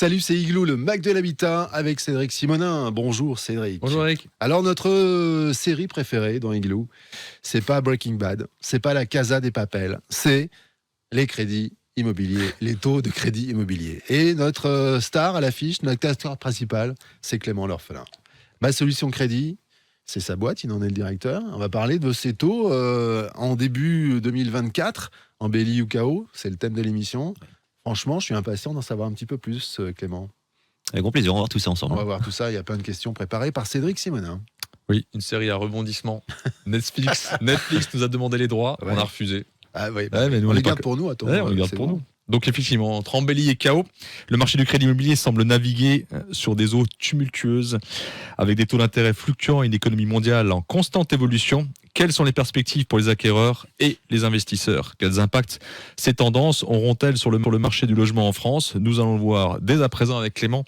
Salut, c'est Igloo, le Mac de l'habitat avec Cédric Simonin. Bonjour Cédric. Bonjour Eric. Alors notre série préférée dans Igloo, c'est pas Breaking Bad, c'est pas la Casa des Papel, c'est les crédits immobiliers, les taux de crédit immobilier. Et notre star à l'affiche, notre acteur principal, c'est Clément l'orphelin. Ma solution crédit, c'est sa boîte, il en est le directeur. On va parler de ces taux en début 2024, embelli ou chaos, c'est le thème de l'émission. Franchement, je suis impatient d'en savoir un petit peu plus, Clément. Avec grand plaisir, on va voir tout ça ensemble. On va voir tout ça, il y a plein de questions préparées par Cédric Simonin. Oui, une série à rebondissement. Netflix nous a demandé les droits, Ouais. on a refusé. Ah oui, Mais nous, on est les pas garde que- pour nous, attends. Ouais, on les garde c'est pour bon. nous. Donc effectivement, entre embellie et chaos, le marché du crédit immobilier semble naviguer sur des eaux tumultueuses, avec des taux d'intérêt fluctuants et une économie mondiale en constante évolution. Quelles sont les perspectives pour les acquéreurs et les investisseurs? Quels impacts ces tendances auront-elles sur le marché du logement en France? Nous allons le voir dès à présent avec Clément.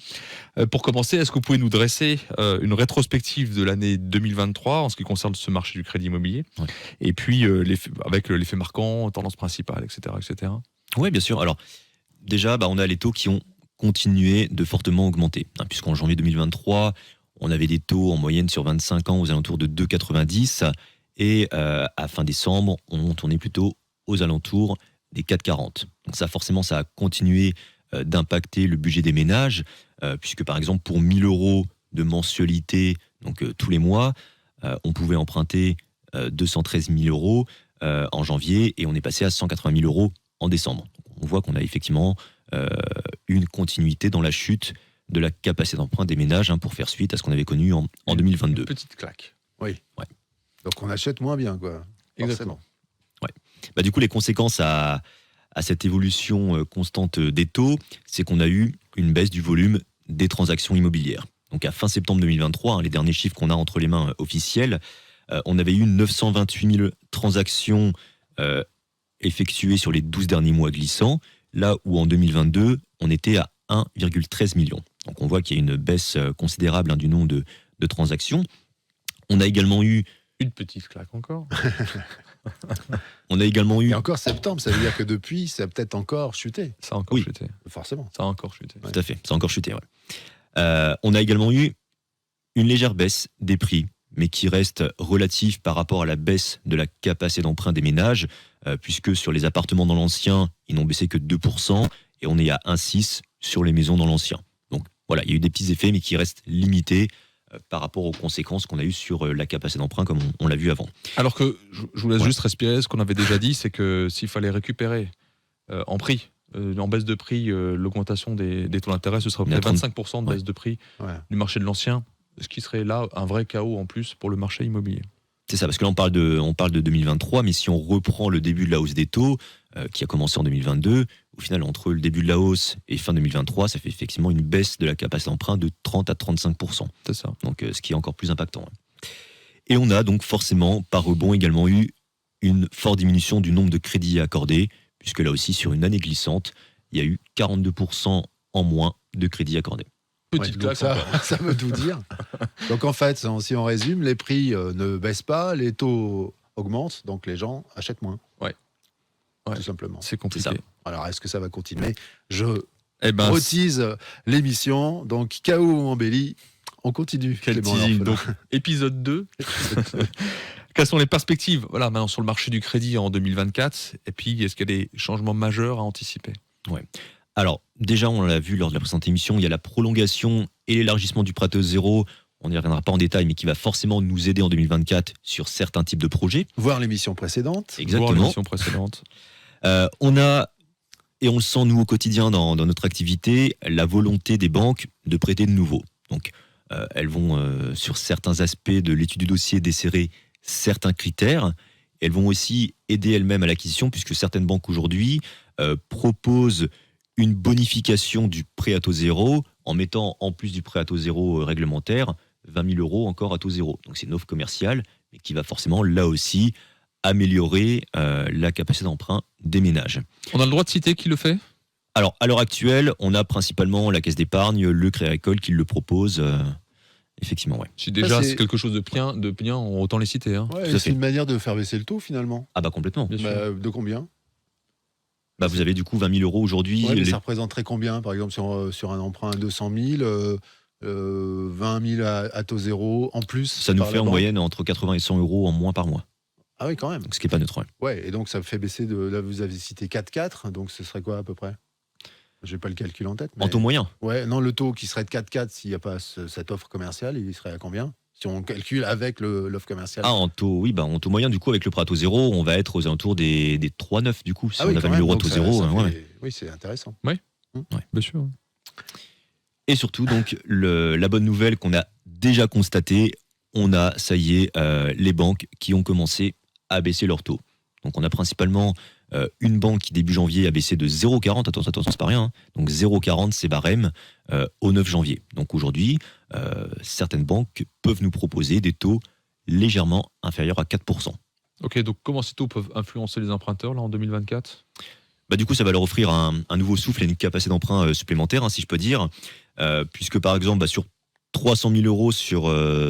Pour commencer, est-ce que vous pouvez nous dresser une rétrospective de l'année 2023 en ce qui concerne ce marché du crédit immobilier? Ouais. Et puis avec l'effet marquant, tendance principale, etc. etc. Oui, bien sûr. Alors, déjà, on a les taux qui ont continué de fortement augmenter. Puisqu'en janvier 2023, on avait des taux en moyenne sur 25 ans aux alentours de 2,90. Et à fin décembre, on tournait plutôt aux alentours des 4,40. Donc ça, forcément, ça a continué d'impacter le budget des ménages, puisque par exemple, pour 1 000 euros de mensualité, donc tous les mois, on pouvait emprunter 213 000 euros en janvier, et on est passé à 180 000 euros en décembre. Donc on voit qu'on a effectivement une continuité dans la chute de la capacité d'emprunt des ménages, pour faire suite à ce qu'on avait connu en 2022. Une petite claque. Oui. Ouais. Donc on achète moins bien, quoi. Exactement. Forcément. Du coup, les conséquences à cette évolution constante des taux, c'est qu'on a eu une baisse du volume des transactions immobilières. Donc à fin septembre 2023, les derniers chiffres qu'on a entre les mains officiels, on avait eu 928 000 transactions effectuées sur les 12 derniers mois glissants, là où en 2022, on était à 1,13 million. Donc on voit qu'il y a une baisse considérable du nombre de transactions. On a également eu Une petite claque encore. Et encore septembre, ça veut dire que depuis, ça a peut-être encore chuté. Ça a encore Oui. chuté. Forcément. Ça a encore chuté. Tout à fait, ça a encore chuté. Ouais. On a également eu une légère baisse des prix, mais qui reste relative par rapport à la baisse de la capacité d'emprunt des ménages, puisque sur les appartements dans l'ancien, ils n'ont baissé que 2%, et on est à 1,6 sur les maisons dans l'ancien. Donc voilà, il y a eu des petits effets, mais qui restent limités par rapport aux conséquences qu'on a eues sur la capacité d'emprunt, comme on l'a vu avant. Alors que je vous laisse Ouais. juste respirer. Ce qu'on avait déjà dit, c'est que s'il fallait récupérer en prix, en baisse de prix, l'augmentation des taux d'intérêt, ce serait On est à 25% de baisse Ouais. de prix Ouais. du marché de l'ancien, ce qui serait là un vrai chaos en plus pour le marché immobilier. C'est ça, parce que là on parle de 2023, mais si on reprend le début de la hausse des taux, qui a commencé en 2022, au final entre le début de la hausse et fin 2023, ça fait effectivement une baisse de la capacité d'emprunt de 30 à 35%. C'est ça. Donc ce qui est encore plus impactant. Ouais. Et on a donc forcément, par rebond, également eu une forte diminution du nombre de crédits accordés, puisque là aussi, sur une année glissante, il y a eu 42% en moins de crédits accordés. Petite Ouais, donc claque encore. ça veut tout dire. Donc en fait, si on résume, les prix ne baissent pas, les taux augmentent, donc les gens achètent moins. Ouais. Ouais. Tout simplement. C'est compliqué. C'est ça. Alors est-ce que ça va continuer? Je Eh ben, retise l'émission. Donc chaos ou embellie, on continue. quel Clément teasing. l'orphelin. Donc, épisode 2. Quelles sont les perspectives maintenant sur le marché du crédit en 2024? Et puis, est-ce qu'il y a des changements majeurs à anticiper? Alors, déjà, on l'a vu lors de la précédente émission, il y a la prolongation et l'élargissement du prêt à taux zéro. On n'y reviendra pas en détail, mais qui va forcément nous aider en 2024 sur certains types de projets. Voir l'émission précédente. Voir Exactement. l'émission précédente. On a, et on le sent nous au quotidien dans notre activité, la volonté des banques de prêter de nouveau. Donc, elles vont, sur certains aspects de l'étude du dossier, desserrer certains critères. Elles vont aussi aider elles-mêmes à l'acquisition, puisque certaines banques aujourd'hui proposent une bonification du prêt à taux zéro en mettant, en plus du prêt à taux zéro réglementaire, 20 000 euros encore à taux zéro. Donc c'est une offre commerciale, mais qui va forcément, là aussi, améliorer la capacité d'emprunt des ménages. On a le droit de citer qui le fait? Alors, à l'heure actuelle, on a principalement la Caisse d'épargne, le Crédit Agricole qui le propose. Effectivement, ouais. Si déjà c'est- c'est quelque chose de bien, autant les citer. Hein. Ouais, Tout à c'est fait. une manière de faire baisser le taux finalement. Ah bah complètement. Bien sûr. Bah, de combien? Vous avez du coup 20 000 euros aujourd'hui. Ouais, mais ça représenterait combien, par exemple, sur un emprunt à 200 000, 20 000 à taux zéro, en plus Ça nous fait en moyenne entre 80 et 100 euros en moins par mois. Ah oui, quand même. Donc, ce qui n'est pas neutre. Ouais, et donc ça fait baisser là, vous avez cité 4,4, donc ce serait quoi à peu près? J'ai pas le calcul en tête. Mais... En taux moyen? Ouais, non, le taux qui serait de 4,4 s'il n'y a pas cette offre commerciale, il serait à combien? Si on calcule avec l'offre commerciale. En taux moyen, du coup, avec le prêt à taux zéro, on va être aux alentours des 3,9 du coup. Si on a 20 000 euros à taux zéro. Oui, c'est intéressant. Oui, bien sûr. Et surtout, donc, la bonne nouvelle qu'on a déjà constatée, on a, ça y est, les banques qui ont commencé à baisser leur taux. Donc, on a principalement une banque qui, début janvier, a baissé de 0,40. Attention, c'est pas rien. Hein. Donc, 0,40, c'est barème au 9 janvier. Donc, aujourd'hui, certaines banques peuvent nous proposer des taux légèrement inférieurs à 4%. Ok, donc comment ces taux peuvent influencer les emprunteurs là, en 2024 ? Du coup, ça va leur offrir un nouveau souffle et une capacité d'emprunt supplémentaire, hein, si je peux dire. Puisque, par exemple, sur 300 000 euros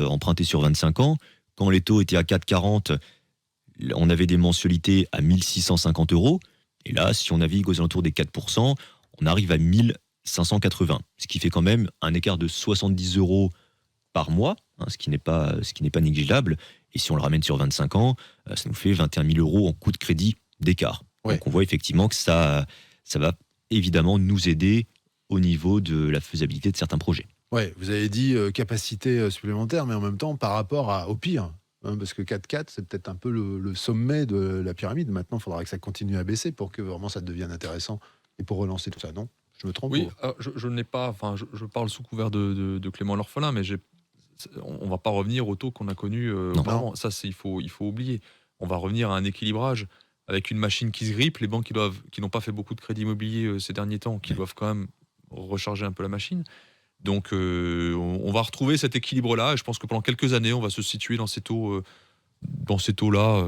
empruntés sur 25 ans, quand les taux étaient à 4,40, on avait des mensualités à 1 650 euros. Et là, si on navigue aux alentours des 4%, on arrive à 1 580. Ce qui fait quand même un écart de 70 euros par mois, hein, ce qui n'est pas négligeable. Et si on le ramène sur 25 ans, ça nous fait 21 000 euros en coût de crédit d'écart. Ouais. Donc on voit effectivement que ça va évidemment nous aider au niveau de la faisabilité de certains projets. Oui, vous avez dit capacité supplémentaire, mais en même temps par rapport au pire. Parce que 4,4, c'est peut-être un peu le sommet de la pyramide. Maintenant, il faudra que ça continue à baisser pour que vraiment ça devienne intéressant et pour relancer tout ça, non? Je me trompe? Oui, je n'ai pas... Enfin, je parle sous couvert de Clément l'orphelin, mais on ne va pas revenir au taux qu'on a connu auparavant. Ça, il faut oublier. On va revenir à un équilibrage avec une machine qui se grippe. Les banques qui n'ont pas fait beaucoup de crédit immobilier ces derniers temps, qui doivent quand même recharger un peu la machine. Donc, on va retrouver cet équilibre-là. Et je pense que pendant quelques années, on va se situer dans ces taux-là.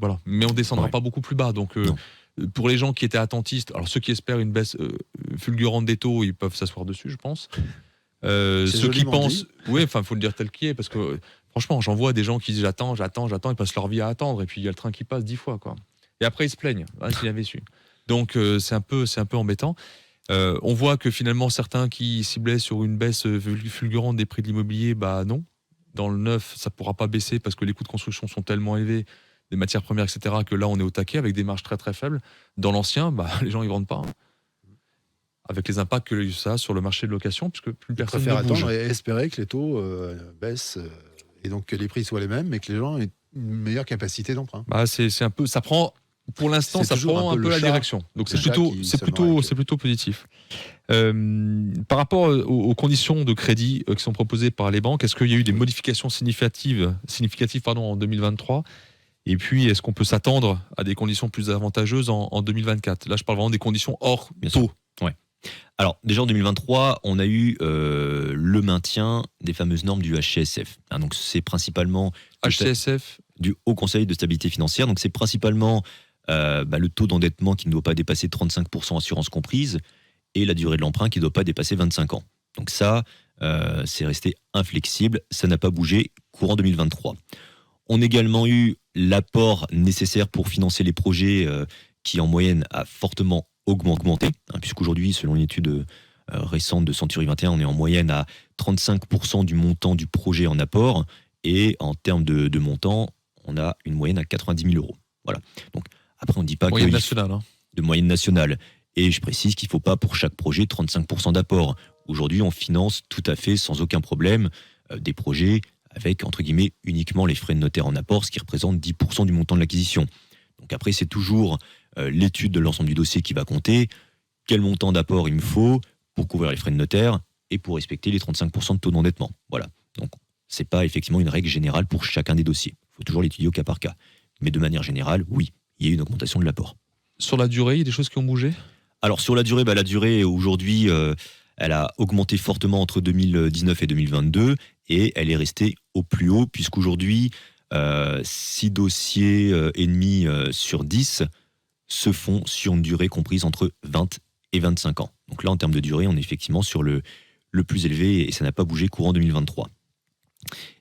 Voilà. Mais on ne descendra pas beaucoup plus bas. Donc, pour les gens qui étaient attentistes, alors ceux qui espèrent une baisse fulgurante des taux, ils peuvent s'asseoir dessus, je pense. Ceux qui pensent... Oui, il faut le dire tel qu'il est. Parce que, franchement, j'en vois des gens qui disent j'attends, ils passent leur vie à attendre. Et puis, il y a le train qui passe 10 fois, quoi. Et après, ils se plaignent. S'il avait su. Donc, c'est un peu embêtant. On voit que finalement certains qui ciblaient sur une baisse fulgurante des prix de l'immobilier, non. Dans le neuf, ça ne pourra pas baisser parce que les coûts de construction sont tellement élevés, des matières premières, etc., que là on est au taquet avec des marges très très faibles. Dans l'ancien, les gens ne vendent pas. Avec les impacts que ça a sur le marché de location, puisque plus personne ne bouge. Attendre et espérer que les taux baissent et donc que les prix soient les mêmes, mais que les gens aient une meilleure capacité d'emprunt. C'est un peu, ça prend... Pour l'instant, ça prend un peu la direction. Donc c'est plutôt positif. Par rapport aux conditions de crédit qui sont proposées par les banques, est-ce qu'il y a eu des modifications significatives en 2023 ? Et puis, est-ce qu'on peut s'attendre à des conditions plus avantageuses en 2024 ? Là, je parle vraiment des conditions hors taux. Ouais. Alors, déjà en 2023, on a eu le maintien des fameuses normes du HCSF. Donc, c'est principalement... HCSF ? Du Haut Conseil de stabilité financière. Donc, c'est principalement... le taux d'endettement qui ne doit pas dépasser 35% assurance comprise et la durée de l'emprunt qui ne doit pas dépasser 25 ans. Donc ça, c'est resté inflexible, ça n'a pas bougé courant 2023. On a également eu l'apport nécessaire pour financer les projets qui en moyenne a fortement augmenté, puisqu'aujourd'hui, selon une étude récente de Century 21, on est en moyenne à 35% du montant du projet en apport et en termes de montant, on a une moyenne à 90 000 euros. Voilà. Donc, après, on ne dit pas moyenne nationale. De moyenne nationale. Et je précise qu'il ne faut pas pour chaque projet 35% d'apport. Aujourd'hui, on finance tout à fait sans aucun problème des projets avec, entre guillemets, uniquement les frais de notaire en apport, ce qui représente 10% du montant de l'acquisition. Donc après, c'est toujours l'étude de l'ensemble du dossier qui va compter. Quel montant d'apport il me faut pour couvrir les frais de notaire et pour respecter les 35% de taux d'endettement. Voilà. Donc, ce n'est pas effectivement une règle générale pour chacun des dossiers. Il faut toujours l'étudier au cas par cas. Mais de manière générale, oui, il y a eu une augmentation de l'apport. Sur la durée, il y a des choses qui ont bougé ? Alors sur la durée, la durée aujourd'hui, elle a augmenté fortement entre 2019 et 2022 et elle est restée au plus haut puisqu'aujourd'hui, 6 dossiers et demi sur 10 se font sur une durée comprise entre 20 et 25 ans. Donc là, en termes de durée, on est effectivement sur le plus élevé et ça n'a pas bougé courant 2023.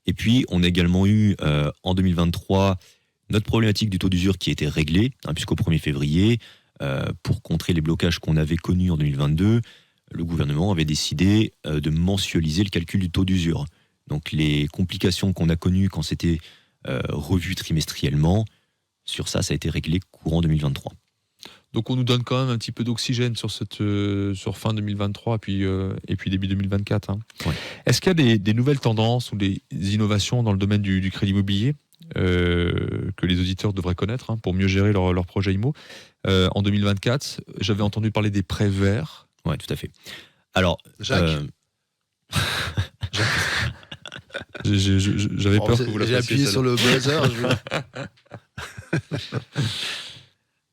Et puis, on a également eu en 2023 notre problématique du taux d'usure qui a été réglée, puisqu'au 1er février, pour contrer les blocages qu'on avait connus en 2022, le gouvernement avait décidé de mensualiser le calcul du taux d'usure. Donc les complications qu'on a connues quand c'était revu trimestriellement, sur ça a été réglé courant 2023. Donc on nous donne quand même un petit peu d'oxygène sur fin 2023 et puis début 2024. Hein. Ouais. Est-ce qu'il y a des nouvelles tendances ou des innovations dans le domaine du crédit immobilier que les auditeurs devraient connaître hein, pour mieux gérer leur projet IMO en 2024? J'avais entendu parler des prêts verts. Oui, tout à fait. Alors, Jacques. J'avais peur que vous la J'ai appuyé sur le buzzer.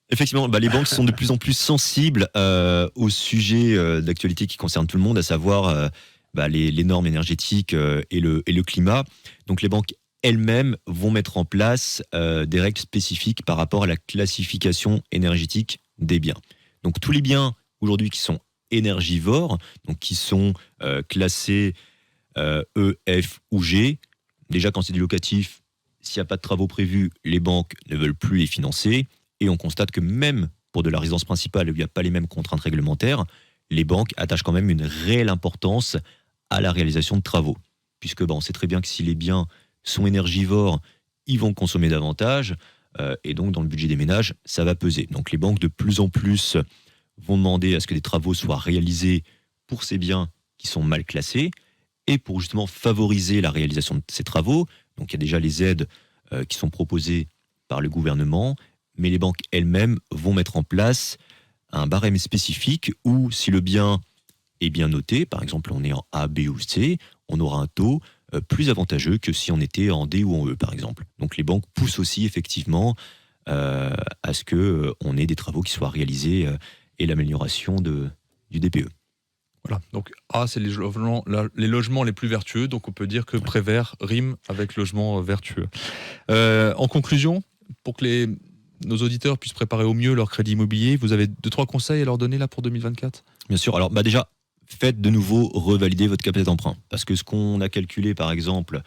Effectivement, les banques sont de plus en plus sensibles au sujet d'actualité qui concerne tout le monde, à savoir les normes énergétiques et le climat. Donc les banques elles-mêmes vont mettre en place des règles spécifiques par rapport à la classification énergétique des biens. Donc tous les biens aujourd'hui qui sont énergivores, donc qui sont classés E, F ou G, déjà quand c'est du locatif, s'il n'y a pas de travaux prévus, les banques ne veulent plus les financer. Et on constate que même pour de la résidence principale où il n'y a pas les mêmes contraintes réglementaires, les banques attachent quand même une réelle importance à la réalisation de travaux. Puisque on sait très bien que si les biens sont énergivores, ils vont consommer davantage. Et donc, dans le budget des ménages, ça va peser. Donc, les banques, de plus en plus, vont demander à ce que des travaux soient réalisés pour ces biens qui sont mal classés et pour justement favoriser la réalisation de ces travaux. Donc, il y a déjà les aides qui sont proposées par le gouvernement, mais les banques elles-mêmes vont mettre en place un barème spécifique où, si le bien est bien noté, par exemple, on est en A, B ou C, on aura un taux plus avantageux que si on était en D ou en E, par exemple. Donc les banques poussent aussi effectivement à ce qu'on ait des travaux qui soient réalisés et l'amélioration du DPE. Voilà, donc A, c'est les logements les plus vertueux, donc on peut dire que prêt vert rime avec logement vertueux. En conclusion, pour que nos auditeurs puissent préparer au mieux leur crédit immobilier, vous avez 2-3 conseils à leur donner là pour 2024 ? Bien sûr, alors déjà, faites de nouveau revalider votre capacité d'emprunt. Parce que ce qu'on a calculé, par exemple,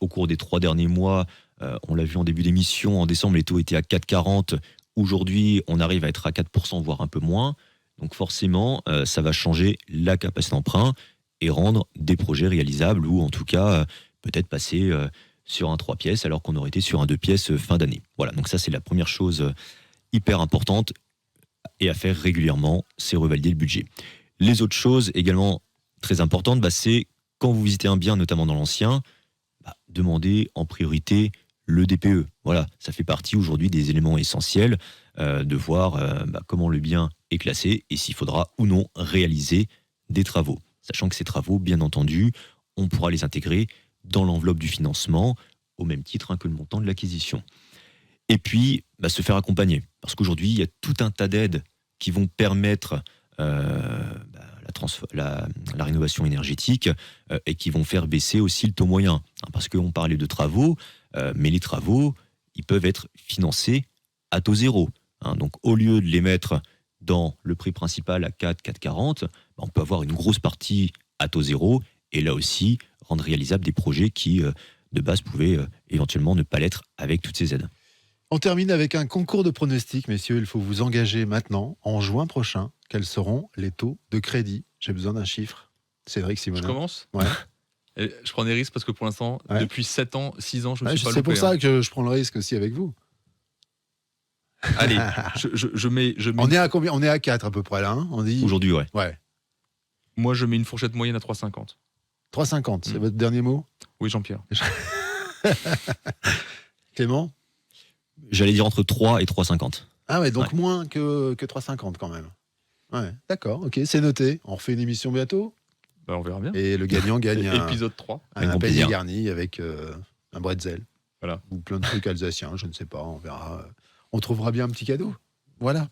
au cours des 3 derniers mois, on l'a vu en début d'émission, en décembre, les taux étaient à 4,40. Aujourd'hui, on arrive à être à 4%, voire un peu moins. Donc forcément, ça va changer la capacité d'emprunt et rendre des projets réalisables ou en tout cas, peut-être passer sur un 3 pièces alors qu'on aurait été sur un 2 pièces fin d'année. Voilà, donc ça c'est la première chose hyper importante et à faire régulièrement, c'est revalider le budget. Les autres choses également très importantes, c'est quand vous visitez un bien, notamment dans l'ancien, demandez en priorité le DPE. Voilà, ça fait partie aujourd'hui des éléments essentiels de voir comment le bien est classé et s'il faudra ou non réaliser des travaux. Sachant que ces travaux, bien entendu, on pourra les intégrer dans l'enveloppe du financement au même titre que le montant de l'acquisition. Et puis, se faire accompagner. Parce qu'aujourd'hui, il y a tout un tas d'aides qui vont permettre la rénovation énergétique et qui vont faire baisser aussi le taux moyen. Parce qu'on parlait de travaux, mais les travaux, ils peuvent être financés à taux zéro. Donc, au lieu de les mettre dans le prix principal à 4,40, on peut avoir une grosse partie à taux zéro et là aussi rendre réalisables des projets qui, de base, pouvaient éventuellement ne pas l'être avec toutes ces aides. On termine avec un concours de pronostics, messieurs. Il faut vous engager maintenant, en juin prochain. Quels seront les taux de crédit ? J'ai besoin d'un chiffre. Cédric Simonin. Je commence ? Ouais. Et je prends des risques parce que pour l'instant, depuis 6 ans, je me suis pas loupé. C'est pour ça que je prends le risque aussi avec vous. Allez, je mets... On est à combien ? On est à 4 à peu près là. Hein, on dit... Aujourd'hui, ouais. Moi, je mets une fourchette moyenne à 3,50. 3,50, c'est votre dernier mot ? Oui, Jean-Pierre. Clément ? J'allais dire entre 3 et 3,50. Ah ouais, donc moins que 3,50 quand même. Ouais, d'accord, ok, c'est noté. On refait une émission bientôt ? On verra bien. Et le gagnant gagne épisode 3. un panier garni avec un bretzel. Voilà. Ou plein de trucs alsaciens, je ne sais pas, on verra. On trouvera bien un petit cadeau. Voilà.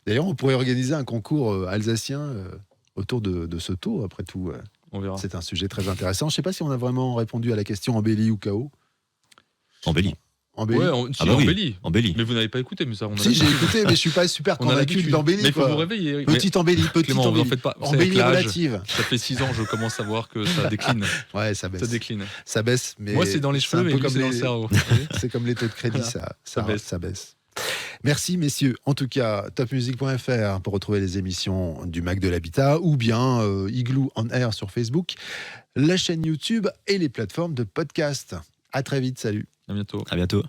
D'ailleurs, on pourrait organiser un concours alsacien autour de ce taux, après tout. On verra. C'est un sujet très intéressant. Je ne sais pas si on a vraiment répondu à la question embellie ou KO. Embellie. Embellie. Ouais, embellie. Embellie. Mais vous n'avez pas écouté, mais ça, on a Si, j'ai écouté, mais je ne suis pas super convaincu d'embellie. Mais il faut vous réveiller. Petite embellie, Clément, vous en faites pas. Embellie relative. Ça fait 6 ans, je commence à voir que ça décline. Ouais, ça baisse. Ça décline. Ça baisse, mais moi, c'est dans les cheveux, mais lui, c'est dans le cerveau. C'est comme les taux de crédit, voilà. ça baisse. Merci messieurs. En tout cas, topmusic.fr pour retrouver les émissions du Mac de l'Habitat ou bien Igloo on Air sur Facebook, la chaîne YouTube et les plateformes de podcast. À très vite, salut. À bientôt. À bientôt.